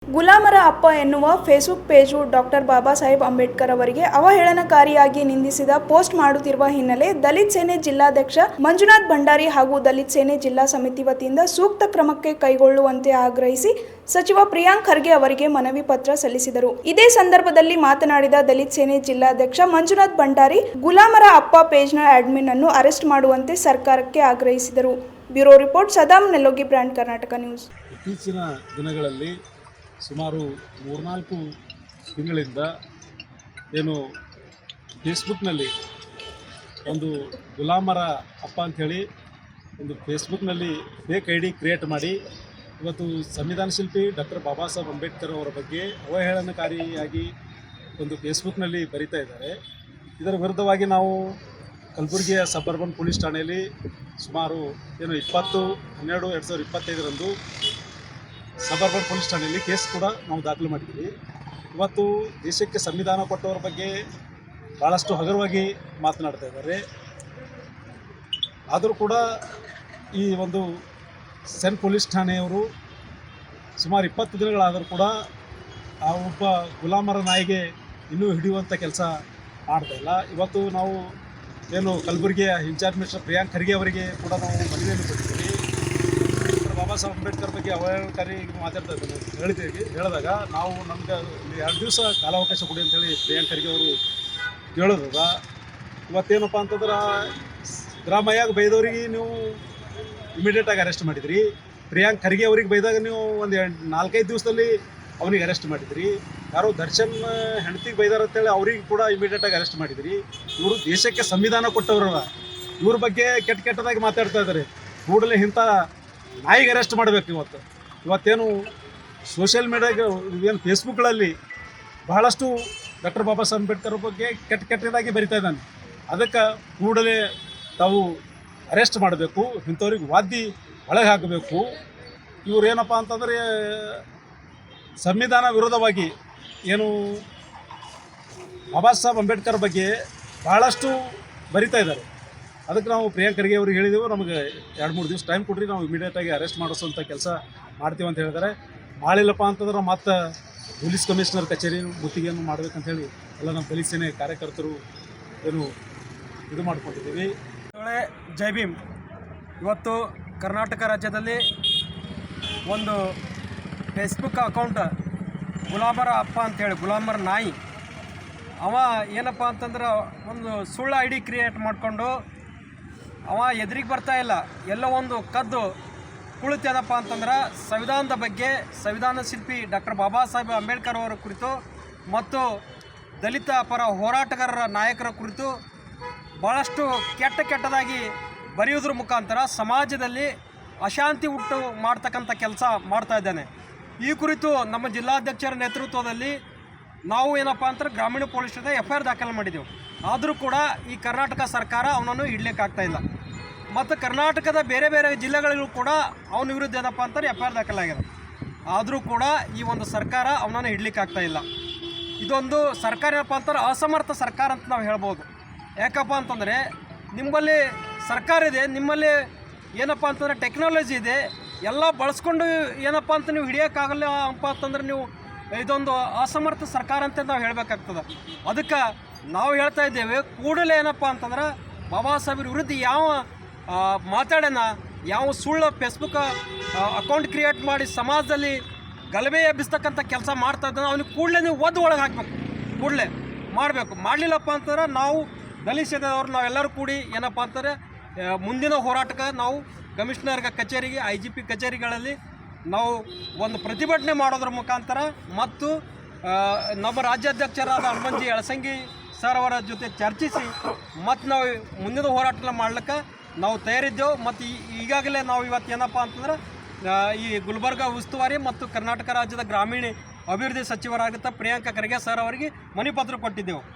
ಗುಲಾಮರ ಅಪ್ಪ ಎನ್ನುವ Facebook page doctor Baba Saheb Ambedkar ಅವರಿಗೆ ಅವಹೇಳನಕಾರಿಯಾಗಿ ನಿಂದಿಸಿದ ಪೋಸ್ಟ್ ಮಾಡುತ್ತಿರುವ ಹಿನ್ನೆಲೆ ದಲಿತ ಸೇನೆ ಜಿಲ್ಲಾಧ್ಯಕ್ಷ ಮಂಜುನಾಥ್ ಭಂಡಾರಿ ಹಾಗೂ ದಲಿತ ಸೇನೆ ಜಿಲ್ಲಾ ಸಮಿತಿ ವತಿಯಿಂದ ಸೂಕ್ತ ಕ್ರಮಕ್ಕೆ ಕೈಗೊಳ್ಳುವಂತೆ ಆಗ್ರಹಿಸಿ ಸಚಿವ ಪ್ರಿಯಾಂಕ್ ಖರ್ಗೆ ಅವರಿಗೆ ಮನವಿ ಪತ್ರ ಸಲ್ಲಿಸಿದರು. ಇದೇ ಸಂದರ್ಭದಲ್ಲಿ ಮಾತನಾಡಿದ ದಲಿತ ಸೇನೆ ಜಿಲ್ಲಾಧ್ಯಕ್ಷ ಮಂಜುನಾಥ್ ಭಂಡಾರಿ, ಗುಲಾಮರ ಅಪ್ಪ ಪೇಜ್ನ ಅಡ್ಮಿನ್ ಅನ್ನು ಅರೆಸ್ಟ್ ಮಾಡುವಂತೆ ಸರ್ಕಾರಕ್ಕೆ ಆಗ್ರಹಿಸಿದರು. Bureau report, Saddam Nellogi brand, Karnataka news. ಇತ್ತೀಚಿನ ದಿನಗಳಲ್ಲಿ ಸುಮಾರು 3-4 ತಿಂಗಳಿಂದ ಏನು ಫೇಸ್ಬುಕ್ನಲ್ಲಿ ಒಂದು ಗುಲಾಮರ ಅಪ್ಪ ಅಂಥೇಳಿ ಒಂದು ಫೇಸ್ಬುಕ್ನಲ್ಲಿ ಫೇಕ್ ಐ ಡಿ ಕ್ರಿಯೇಟ್ ಮಾಡಿ ಇವತ್ತು ಸಂವಿಧಾನ ಶಿಲ್ಪಿ ಡಾಕ್ಟರ್ ಬಾಬಾ ಸಾಹೇಬ್ ಅಂಬೇಡ್ಕರ್ ಅವರ ಬಗ್ಗೆ ಅವಹೇಳನಕಾರಿಯಾಗಿ ಒಂದು ಫೇಸ್ಬುಕ್ನಲ್ಲಿ ಬರೀತಾ ಇದ್ದಾರೆ. ಇದರ ವಿರುದ್ಧವಾಗಿ ನಾವು ಕಲಬುರಗಿಯ ಸಬರ್ಬನ್ ಪೊಲೀಸ್ ಠಾಣೆಯಲ್ಲಿ ಸುಮಾರು 20/12/2025 ಸಬರ್ಬನ್ ಪೊಲೀಸ್ ಠಾಣೆಯಲ್ಲಿ ಕೇಸ್ ಕೂಡ ನಾವು ದಾಖಲು ಮಾಡಿದ್ದೀವಿ. ಇವತ್ತು ದೇಶಕ್ಕೆ ಸಂವಿಧಾನ ಕೊಟ್ಟವರ ಬಗ್ಗೆ ಭಾಳಷ್ಟು ಹಗುರವಾಗಿ ಮಾತನಾಡ್ತಾ ಇದ್ದಾರೆ. ಆದರೂ ಕೂಡ ಈ ಒಂದು ಸೆನ್ ಪೊಲೀಸ್ ಠಾಣೆಯವರು ಸುಮಾರು 20 ದಿನಗಳಾದರೂ ಕೂಡ ಆ ಒಬ್ಬ ಗುಲಾಮರ ನಾಯಿಗೆ ಇನ್ನೂ ಹಿಡಿಯುವಂಥ ಕೆಲಸ ಮಾಡ್ತಾಯಿಲ್ಲ. ಇವತ್ತು ನಾವು ಏನು ಕಲಬುರಗಿಯ ಇನ್ಚಾರ್ಜ್ ಮಿನಿಸ್ಟರ್ ಪ್ರಿಯಾಂಕ್ ಖರ್ಗೆ ಅವರಿಗೆ ಕೂಡ ನಾವು ಮನವಿಯನ್ನು ಕೊಟ್ಟಿದ್ದೀವಿ. ಬಾಬಾ ಸಾಹೇಬ್ ಅಂಬೇಡ್ಕರ್ ಬಗ್ಗೆ ಅವಹೇಳನಕಾರಿ ಮಾತಾಡ್ತಾ ಹೇಳಿದಾಗ ನಾವು ನಮ್ಗೆ 2 ದಿವಸ ಕಾಲಾವಕಾಶ ಕೊಡಿ ಅಂತೇಳಿ ಪ್ರಿಯಾಂಕ್ ಖರ್ಗೆ ಅವರು ಕೇಳೋದಾಗ ಇವತ್ತೇನಪ್ಪ ಅಂತಂದ್ರೆ ಸಿದ್ದರಾಮಯ್ಯಗೆ ಬೈದವ್ರಿಗೆ ನೀವು ಇಮಿಡಿಯೇಟಾಗಿ ಅರೆಸ್ಟ್ ಮಾಡಿದ್ರಿ. ಪ್ರಿಯಾಂಕ್ ಖರ್ಗೆ ಅವ್ರಿಗೆ ಬೈದಾಗ ನೀವು ಒಂದು 4-5 ದಿವಸದಲ್ಲಿ ಅವನಿಗೆ ಅರೆಸ್ಟ್ ಮಾಡಿದ್ರಿ. ಯಾರೋ ದರ್ಶನ್ ಹೆಂಡತಿಗೆ ಬೈದಾರ ಅಂತೇಳಿ ಅವ್ರಿಗೆ ಕೂಡ ಇಮಿಡಿಯೇಟಾಗಿ ಅರೆಸ್ಟ್ ಮಾಡಿದ್ರಿ. ಇವರು ದೇಶಕ್ಕೆ ಸಂವಿಧಾನ ಕೊಟ್ಟವ್ರಲ್ಲ, ಇವ್ರ ಬಗ್ಗೆ ಕೆಟ್ಟದಾಗಿ ಮಾತಾಡ್ತಾ ಇದ್ದಾರೆ. ಕೂಡಲೇ ಇಂಥ ನಾಯಿಗೆ ಅರೆಸ್ಟ್ ಮಾಡಬೇಕು. ಇವತ್ತೇನು ಸೋಷಿಯಲ್ ಮೀಡಿಯಾಗೆ ಏನು ಫೇಸ್ಬುಕ್ಗಳಲ್ಲಿ ಬಹಳಷ್ಟು ಡಾಕ್ಟರ್ ಬಾಬಾ ಸಾಹೇಬ್ ಅಂಬೇಡ್ಕರ್ ಬಗ್ಗೆ ಕೆಟ್ಟದಾಗಿ ಬರಿತಾ ಇದ್ದಾನೆ. ಅದಕ್ಕೆ ಕೂಡಲೇ ತಾವು ಅರೆಸ್ಟ್ ಮಾಡಬೇಕು, ಇಂಥವ್ರಿಗೆ ವಾದ್ಯ ಒಳಗೆ ಹಾಕಬೇಕು. ಇವ್ರು ಏನಪ್ಪ ಅಂತಂದರೆ ಸಂವಿಧಾನ ವಿರೋಧವಾಗಿ ಏನು ಬಾಬಾ ಸಾಹೇಬ್ ಅಂಬೇಡ್ಕರ್ ಬಗ್ಗೆ ಬಹಳಷ್ಟು ಬರಿತಾ ಇದ್ದಾರೆ. ಅದಕ್ಕೆ ನಾವು ಪ್ರಿಯಾಂಕ್ ಖರ್ಗೆ ಅವ್ರಿಗೆ ಹೇಳಿದೆವು, ನಮಗೆ 2-3 ದಿವಸ ಟೈಮ್ ಕೊಡ್ರಿ, ನಾವು ಇಮಿಡಿಯೇಟಾಗಿ ಅರೆಸ್ಟ್ ಮಾಡಿಸೋಂಥ ಕೆಲಸ ಮಾಡ್ತೀವಿ ಅಂತ ಹೇಳಿದ್ದಾರೆ. ಮಾಡಿಲ್ಲಪ್ಪ ಅಂತಂದ್ರೆ ಮತ್ತು ಪೊಲೀಸ್ ಕಮಿಷನರ್ ಕಚೇರಿ ಮುತ್ತಿಗೆಯನ್ನು ಮಾಡಬೇಕಂತೇಳಿ ಎಲ್ಲ ನಮ್ಮ ದಲಿತ ಸೇನೆ ಕಾರ್ಯಕರ್ತರು ಏನು ಇದು ಮಾಡ್ಕೊಂಡಿದ್ದೀವಿ. ಜೈ ಭೀಮ್. ಇವತ್ತು ಕರ್ನಾಟಕ ರಾಜ್ಯದಲ್ಲಿ ಒಂದು ಫೇಸ್ಬುಕ್ ಅಕೌಂಟ್ ಗುಲಾಮರ ಅಪ್ಪ ಅಂಥೇಳಿ, ಗುಲಾಮರ ನಾಯಿ, ಅವ ಏನಪ್ಪ ಅಂತಂದ್ರೆ ಒಂದು ಸುಳ್ಳು ಐ ಡಿ ಕ್ರಿಯೇಟ್ ಮಾಡಿಕೊಂಡು ಅವ ಎದುರಿಗೆ ಬರ್ತಾ ಇಲ್ಲ. ಎಲ್ಲ ಒಂದು ಕದ್ದು ಕುಳಿತೇನಪ್ಪ ಅಂತಂದ್ರೆ ಸಂವಿಧಾನದ ಬಗ್ಗೆ, ಸಂವಿಧಾನ ಶಿಲ್ಪಿ ಡಾಕ್ಟರ್ ಬಾಬಾ ಸಾಹೇಬ್ ಅಂಬೇಡ್ಕರ್ ಅವರ ಕುರಿತು ಮತ್ತು ದಲಿತ ಪರ ಹೋರಾಟಗಾರರ ನಾಯಕರ ಕುರಿತು ಭಾಳಷ್ಟು ಕೆಟ್ಟದಾಗಿ ಬರೆಯೋದ್ರ ಮುಖಾಂತರ ಸಮಾಜದಲ್ಲಿ ಅಶಾಂತಿ ಉಂಟು ಮಾಡ್ತಕ್ಕಂಥ ಕೆಲಸ ಮಾಡ್ತಾ ಇದ್ದಾನೆ. ಈ ಕುರಿತು ನಮ್ಮ ಜಿಲ್ಲಾಧ್ಯಕ್ಷರ ನೇತೃತ್ವದಲ್ಲಿ ನಾವು ಏನಪ್ಪ ಅಂತಂದ್ರೆ ಗ್ರಾಮೀಣ ಪೊಲೀಸ್ ಠಾಣೆ FIR ದಾಖಲು ಮಾಡಿದ್ದೆವು. ಆದರೂ ಕೂಡ ಈ ಕರ್ನಾಟಕ ಸರ್ಕಾರ ಅವನನ್ನು ಇಡಲಿಕ್ಕಾಗ್ತಾಯಿಲ್ಲ. ಮತ್ತು ಕರ್ನಾಟಕದ ಬೇರೆ ಬೇರೆ ಜಿಲ್ಲೆಗಳಿಗೂ ಕೂಡ ಅವನ ವಿರುದ್ಧ ಏನಪ್ಪ ಅಂತಾರೆ FIR ದಾಖಲಾಗಿದೆ. ಆದರೂ ಕೂಡ ಈ ಒಂದು ಸರ್ಕಾರ ಅವನನ್ನು ಇಡಲಿಕ್ಕಾಗ್ತಾಯಿಲ್ಲ. ಇದೊಂದು ಸರ್ಕಾರ ಏನಪ್ಪ ಅಂತಾರೆ ಅಸಮರ್ಥ ಸರ್ಕಾರ ಅಂತ ನಾವು ಹೇಳ್ಬೋದು. ಯಾಕಪ್ಪ ಅಂತಂದರೆ ನಿಮ್ಮಲ್ಲಿ ಸರ್ಕಾರ ಇದೆ, ನಿಮ್ಮಲ್ಲಿ ಏನಪ್ಪ ಅಂತಂದರೆ ಟೆಕ್ನಾಲಜಿ ಇದೆ, ಎಲ್ಲ ಬಳಸ್ಕೊಂಡು ಏನಪ್ಪ ಅಂತ ನೀವು ಹಿಡಿಯೋಕ್ಕಾಗಲ್ಲ ಅಪ್ಪ ಅಂತಂದ್ರೆ ನೀವು ಇದೊಂದು ಅಸಮರ್ಥ ಸರ್ಕಾರ ಅಂತ ನಾವು ಹೇಳಬೇಕಾಗ್ತದೆ. ಅದಕ್ಕೆ ನಾವು ಹೇಳ್ತಾ ಇದ್ದೇವೆ, ಕೂಡಲೇ ಏನಪ್ಪ ಅಂತಂದ್ರೆ ಬಾಬಾ ಸಾಹೇಬ್ರ ವಿರುದ್ಧ ಯಾವ ಮಾತಾಡೋಣ, ಯಾವ ಸುಳ್ಳು ಫೇಸ್ಬುಕ್ ಅಕೌಂಟ್ ಕ್ರಿಯೇಟ್ ಮಾಡಿ ಸಮಾಜದಲ್ಲಿ ಗಲಭೆ ಎಬ್ಬಿಸ್ತಕ್ಕಂಥ ಕೆಲಸ ಮಾಡ್ತಾ ಇದ್ದಾನೆ, ಅವನಿಗೆ ಕೂಡಲೇ ನೀವು ಒಳಗೆ ಹಾಕಬೇಕು, ಕೂಡಲೇ ಮಾಡಬೇಕು. ಮಾಡಲಿಲ್ಲಪ್ಪ ಅಂತಂದ್ರೆ ನಾವು ದಲಿತ ಸೇನೆದವ್ರು ನಾವೆಲ್ಲರೂ ಕೂಡಿ ಏನಪ್ಪ ಅಂತಾರೆ ಮುಂದಿನ ಹೋರಾಟಕ್ಕೆ ನಾವು ಕಮಿಷನರ್ ಕಚೇರಿಗೆ, IGP ಕಚೇರಿಗಳಲ್ಲಿ ನಾವು ಒಂದು ಪ್ರತಿಭಟನೆ ಮಾಡೋದ್ರ ಮುಖಾಂತರ ಮತ್ತು ನಮ್ಮ ರಾಜ್ಯಾಧ್ಯಕ್ಷರಾದ ಹನುಮಂಜಿ ಯಳಸಂಗಿ ಸರ್ ಅವರ ಜೊತೆ ಚರ್ಚಿಸಿ ಮತ್ತು ನಾವು ಮುಂದಿನ ಹೋರಾಟ ಮಾಡ್ಲಿಕ್ಕೆ ನಾವು ತಯಾರಿದ್ದೆವು. ಮತ್ತು ಈಗಾಗಲೇ ನಾವು ಇವತ್ತು ಏನಪ್ಪ ಅಂತಂದ್ರೆ ಈ ಗುಲ್ಬರ್ಗ ಉಸ್ತುವಾರಿ ಮತ್ತು ಕರ್ನಾಟಕ ರಾಜ್ಯದ ಗ್ರಾಮೀಣ ಅಭಿವೃದ್ಧಿ ಸಚಿವರಾಗಿದ್ದ ಪ್ರಿಯಾಂಕ್ ಖರ್ಗೆ ಸರ್ ಅವರಿಗೆ ಮನವಿ ಪತ್ರ ಕೊಟ್ಟಿದ್ದೆವು.